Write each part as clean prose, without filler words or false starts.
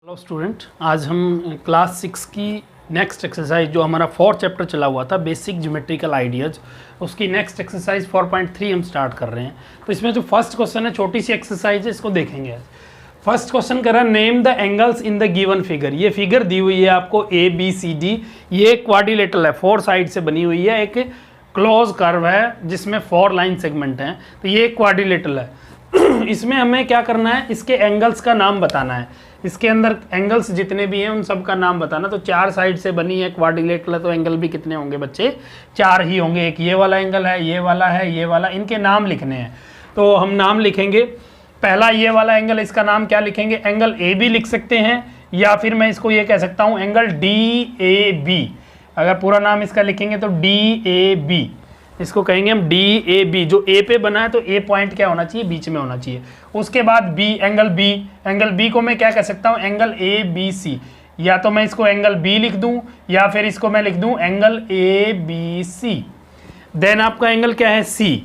Hello student, आज हम class 6 की नेक्स्ट एक्सरसाइज जो हमारा 4th चैप्टर चला हुआ था बेसिक ज्योमेट्रिकल आइडियाज, उसकी नेक्स्ट एक्सरसाइज 4.3 हम स्टार्ट कर रहे हैं। तो इसमें जो फर्स्ट क्वेश्चन है, छोटी सी एक्सरसाइज है, इसको देखेंगे आज। फर्स्ट क्वेश्चन कह रहा है name the angles in the given figure. ये फिगर दी हुई है आपको ए बी सी डी, ये क्वाड्रिलेटरल है, 4 साइड से बनी हुई है, एक क्लोज कर्व है जिसमें 4 लाइन सेगमेंट हैं। तो ये क्वाड्रिलेटरल है। इसमें हमें क्या करना है, इसके एंगल्स का नाम बताना है। इसके अंदर एंगल्स जितने भी हैं उन सब का नाम बताना। तो 4 साइड से बनी है क्वाड्रिलेटरल, तो एंगल भी कितने होंगे बच्चे? 4 ही होंगे। एक ये वाला एंगल है, ये वाला है, ये वाला, इनके नाम लिखने हैं। तो हम नाम लिखेंगे। पहला ये वाला एंगल, इसका नाम क्या लिखेंगे? एंगल ए बी लिख सकते हैं, या फिर मैं इसको ये कह सकता हूँ एंगल डी ए बी। अगर पूरा नाम इसका लिखेंगे तो डी ए बी, इसको कहेंगे हम डी ए बी। जो ए पे बना है तो ए पॉइंट क्या होना चाहिए? बीच में होना चाहिए। उसके बाद B, angle B, angle B को मैं क्या कह सकता हूँ? Angle A B C. या तो मैं इसको एंगल बी लिख दूं, या फिर इसको मैं लिख दूं angle A B C. Then आपका एंगल क्या है? सी,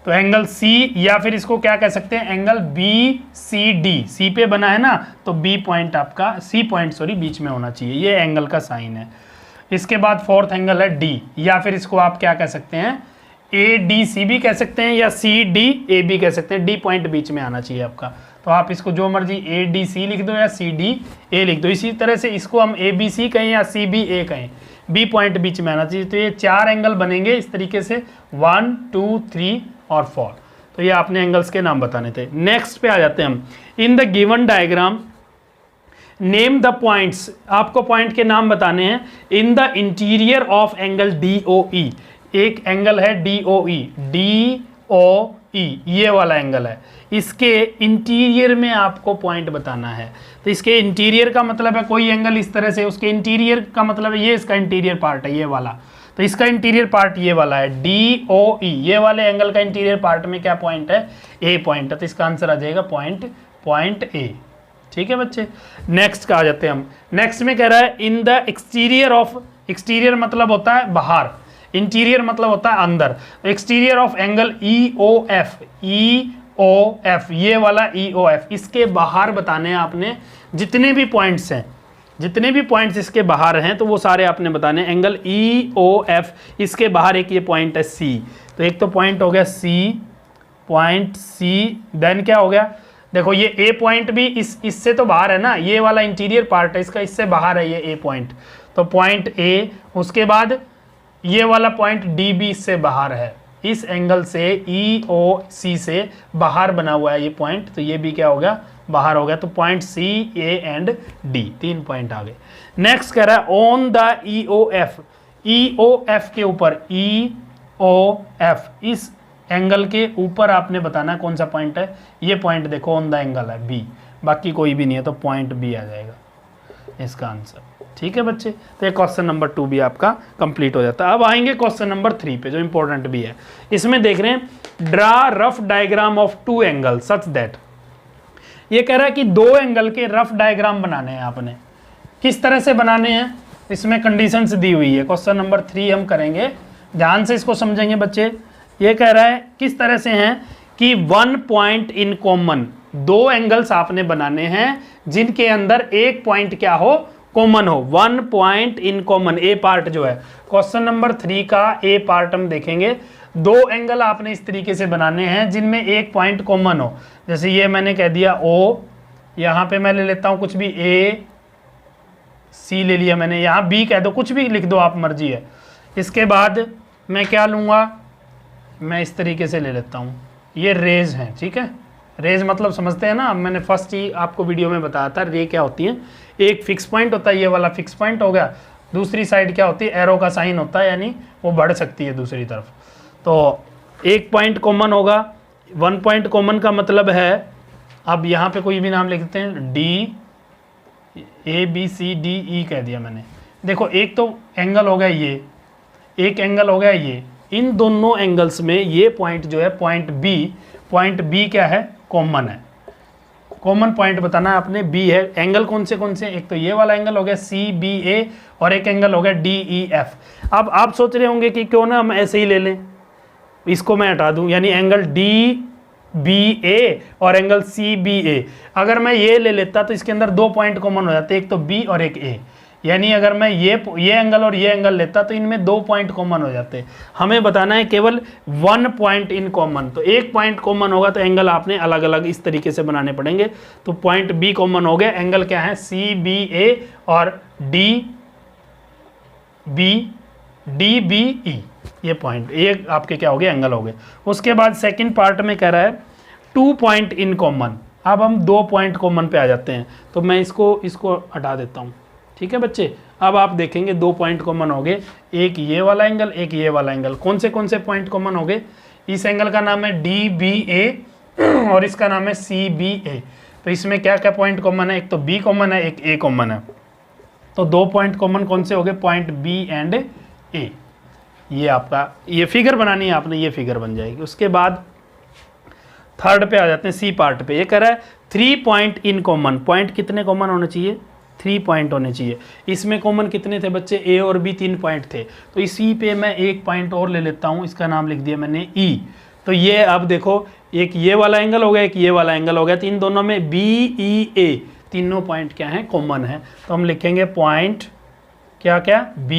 तो एंगल सी, या फिर इसको क्या कह सकते हैं? Angle B C D. C पे बना है ना, तो बी पॉइंट आपका, सी पॉइंट सॉरी, बीच में होना चाहिए। ये एंगल का साइन है। इसके बाद 4th एंगल है डी, या फिर इसको आप क्या कह सकते हैं? ए डी सी भी कह सकते हैं, या सी डी ए बी कह सकते हैं। डी पॉइंट बीच में आना चाहिए आपका। तो आप इसको जो मर्जी ए डी सी लिख दो या सी डी ए लिख दो। इसी तरह से इसको हम ए बी सी कहें या सी बी ए कहें, बी पॉइंट बीच में आना चाहिए। तो ये 4 एंगल बनेंगे इस तरीके से, 1 2 3 और 4। तो ये आपने एंगल्स के नाम बताने थे। नेक्स्ट पे आ जाते हैं हम। In the given diagram name the points, आपको पॉइंट के नाम बताने हैं। In the interior of angle D O E, एक एंगल है डी ओ ई, डी ओ ई, ये वाला एंगल है। इसके इंटीरियर में आपको पॉइंट बताना है। तो इसके इंटीरियर का मतलब है कोई एंगल इस तरह से, उसके इंटीरियर का मतलब है ये इसका इंटीरियर पार्ट है, ये वाला। तो इसका इंटीरियर पार्ट ये वाला है, डी ओ ई। ये वाले एंगल का इंटीरियर पार्ट में क्या पॉइंट है? ए पॉइंट है। तो इसका आंसर आ जाएगा पॉइंट ए। ठीक है बच्चे। नेक्स्ट का आ जाते हैं हम। नेक्स्ट में कह रहा है in the exterior of, exterior मतलब होता है बाहर, इंटीरियर मतलब होता है अंदर। Exterior of angle E O F, E O F, ये वाला ई ओ एफ, इसके बाहर बताने हैं आपने। जितने भी पॉइंट्स हैं, जितने भी पॉइंट्स इसके बाहर हैं, तो वो सारे आपने बताने हैं। एंगल ई ओ एफ, इसके बाहर एक ये पॉइंट है सी। तो एक तो पॉइंट हो गया सी, पॉइंट सी। देन क्या हो गया? देखो ये ए पॉइंट भी इससे तो बाहर है ना, ये वाला इंटीरियर पार्ट है इसका, इससे बाहर है ये ए पॉइंट, तो पॉइंट ए। उसके बाद ये वाला पॉइंट डी बी इससे बाहर है, इस एंगल से ई ओ सी से बाहर बना हुआ है ये पॉइंट, तो ये भी क्या हो गया? बाहर हो गया। तो point C, A and D, 3 point आ गए। नेक्स्ट कह रहा है on the E O F, E O F के ऊपर, ई ओ एफ, इस एंगल के ऊपर आपने बताना कौन सा पॉइंट है। ये पॉइंट देखो ऑन द एंगल है बी, बाकी कोई भी नहीं है, तो पॉइंट बी आ जाएगा इसका आंसर। ठीक है बच्चे। तो ये क्वेश्चन नंबर 2 भी आपका कंप्लीट हो जाता है। अब आएंगे क्वेश्चन नंबर 3 पे, जो इंपॉर्टेंट भी है। इसमें देख रहे हैं draw rough diagram of 2 angle such that. ये कह रहा है कि 2 एंगल के रफ डायग्राम बनाने हैं आपने। किस तरह से बनाने हैं, इसमें कंडीशंस दी हुई है। क्वेश्चन नंबर 3 हम करेंगे, ध्यान से इसको समझेंगे बच्चे। ये कह रहा है किस तरह से हैं कि 1 पॉइंट इन कॉमन, 2 एंगल्स आपने बनाने हैं जिनके अंदर एक पॉइंट क्या हो? कॉमन हो। 1 point in common, A part जो है क्वेश्चन नंबर 3 का ए पार्ट हम देखेंगे। 2 एंगल आपने इस तरीके से बनाने हैं जिनमें एक पॉइंट कॉमन हो। जैसे ये मैंने कह दिया ओ, यहाँ पे मैं ले लेता हूँ कुछ भी ए सी ले लिया मैंने, यहाँ बी कह दो, कुछ भी लिख दो आप, मर्जी है। इसके बाद मैं क्या लूँगा? मैं इस तरीके से ले लेता हूँ, ये रेज हैं। ठीक है, रेज मतलब समझते हैं ना, मैंने फर्स्ट ही आपको वीडियो में बताया था रे क्या होती है। एक फिक्स पॉइंट होता है, ये वाला फिक्स पॉइंट हो गया। दूसरी साइड क्या होती है? एरो का साइन होता है, यानी वो बढ़ सकती है दूसरी तरफ। तो एक पॉइंट कॉमन होगा। 1 पॉइंट कॉमन का मतलब है, अब यहाँ पे कोई भी नाम लिख देते हैं, D A B C D E कह दिया मैंने। देखो एक तो एंगल हो गया ये, एक एंगल हो गया ये। इन दोनों एंगल्स में ये पॉइंट जो है पॉइंट बी क्या है? कॉमन है। कॉमन पॉइंट बताना है आपने, बी है। एंगल कौन से? एक तो ये वाला एंगल हो गया सी बी ए, और एक एंगल हो गया डी ई एफ। अब आप सोच रहे होंगे कि क्यों ना हम ऐसे ही ले लें, इसको मैं हटा दूं, यानी एंगल डी BA और एंगल CBA। अगर मैं ये ले लेता तो इसके अंदर 2 पॉइंट कॉमन हो जाते, एक तो B और एक A। यानी अगर मैं ये एंगल और ये एंगल लेता तो इनमें 2 पॉइंट कॉमन हो जाते। हमें बताना है केवल 1 पॉइंट इन कॉमन। तो एक पॉइंट कॉमन होगा तो एंगल आपने अलग अलग इस तरीके से बनाने पड़ेंगे। तो पॉइंट B कॉमन हो गया, एंगल क्या है CBA और DBE, ये पॉइंट ये आपके क्या हो गए, एंगल हो गए। उसके बाद सेकंड पार्ट में कह रहा है 2 पॉइंट इन कॉमन। अब हम 2 पॉइंट कॉमन पे आ जाते हैं, तो मैं इसको हटा देता हूँ। ठीक है बच्चे, अब आप देखेंगे 2 पॉइंट कॉमन हो गए, एक ये वाला एंगल, एक ये वाला एंगल। कौन से पॉइंट कॉमन हो गए? इस एंगल का नाम है DBA और इसका नाम है CBA। तो इसमें क्या क्या पॉइंट कॉमन है? एक तो B कॉमन है, एक A कॉमन है। तो 2 पॉइंट कॉमन कौन से हो गए? Point B and A। ये आपका ये फिगर बनानी है आपने, ये फिगर बन जाएगी। उसके बाद थर्ड पे आ जाते हैं, C पार्ट पे। ये कह रहा है 3 पॉइंट इन कॉमन। पॉइंट कितने कॉमन होने चाहिए? 3 पॉइंट होने चाहिए। इसमें कॉमन कितने थे बच्चे? A और B 3 पॉइंट थे। तो इसी पे मैं एक पॉइंट और ले लेता हूँ, इसका नाम लिख दिया मैंने E। तो ये अब देखो, एक ये वाला एंगल हो गया, एक ये वाला एंगल हो गया, तो इन दोनों में BEA तीनों पॉइंट क्या है? कॉमन है। तो हम लिखेंगे पॉइंट क्या क्या? B,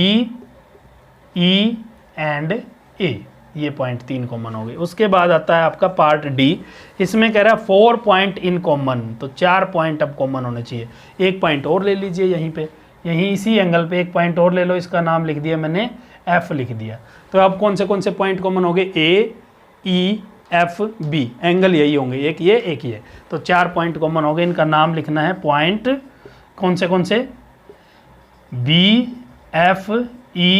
E and A। ये पॉइंट 3 कॉमन हो गए। उसके बाद आता है आपका पार्ट D। इसमें कह रहा है 4 पॉइंट इन कॉमन। तो 4 पॉइंट अब कॉमन होने चाहिए। एक पॉइंट और ले लीजिए यहीं पे, यहीं इसी एंगल पे एक पॉइंट और ले लो, इसका नाम लिख दिया मैंने F लिख दिया। तो अब कौन से पॉइंट कॉमन हो गए? A, E, F, B। Angle यही होंगे, एक ये एक ये। तो 4 पॉइंट कॉमन हो गए, इनका नाम लिखना है पॉइंट कौन से? B, F, E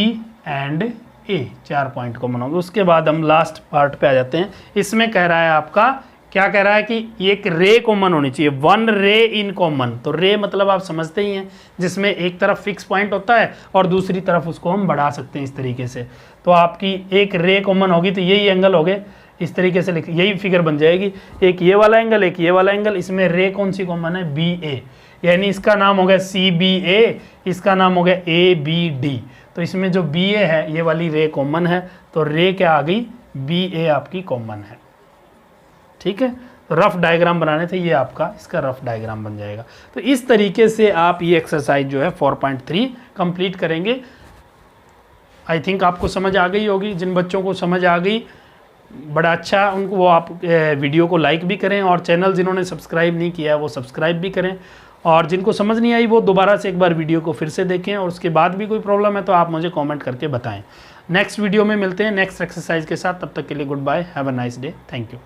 and A। 4 point common होंगे। उसके बाद हम लास्ट पार्ट पे आ जाते हैं। इसमें कह रहा है आपका, क्या कह रहा है कि एक रे कॉमन होनी चाहिए, 1 रे इन कॉमन। तो रे मतलब आप समझते ही हैं, जिसमें एक तरफ फिक्स पॉइंट होता है और दूसरी तरफ उसको हम बढ़ा सकते हैं इस तरीके से। तो आपकी एक रे कॉमन होगी तो यही एंगल हो गए, इस तरीके से लिख, यही फिगर बन जाएगी। एक ये वाला एंगल, एक ये वाला एंगल। इसमें रे कौन सी कॉमन है? BA। यानी इसका नाम हो गया CBA, इसका नाम हो गया ABD। तो इसमें जो BA है, ये वाली रे कॉमन है, तो रे क्या आ गई? BA आपकी कॉमन है। ठीक है, तो रफ डायग्राम बनाने थे, ये आपका इसका रफ डायग्राम बन जाएगा। तो इस तरीके से आप ये एक्सरसाइज जो है 4.3 कंप्लीट करेंगे। आई थिंक आपको समझ आ गई होगी। जिन बच्चों को समझ आ गई, बड़ा अच्छा, उनको वो आप वीडियो को लाइक भी करें, और चैनल जिन्होंने सब्सक्राइब नहीं किया है वो सब्सक्राइब भी करें। और जिनको समझ नहीं आई वो दोबारा से एक बार वीडियो को फिर से देखें, और उसके बाद भी कोई प्रॉब्लम है तो आप मुझे कमेंट करके बताएं। नेक्स्ट वीडियो में मिलते हैं नेक्स्ट एक्सरसाइज के साथ। तब तक के लिए goodbye, have a nice day, thank you.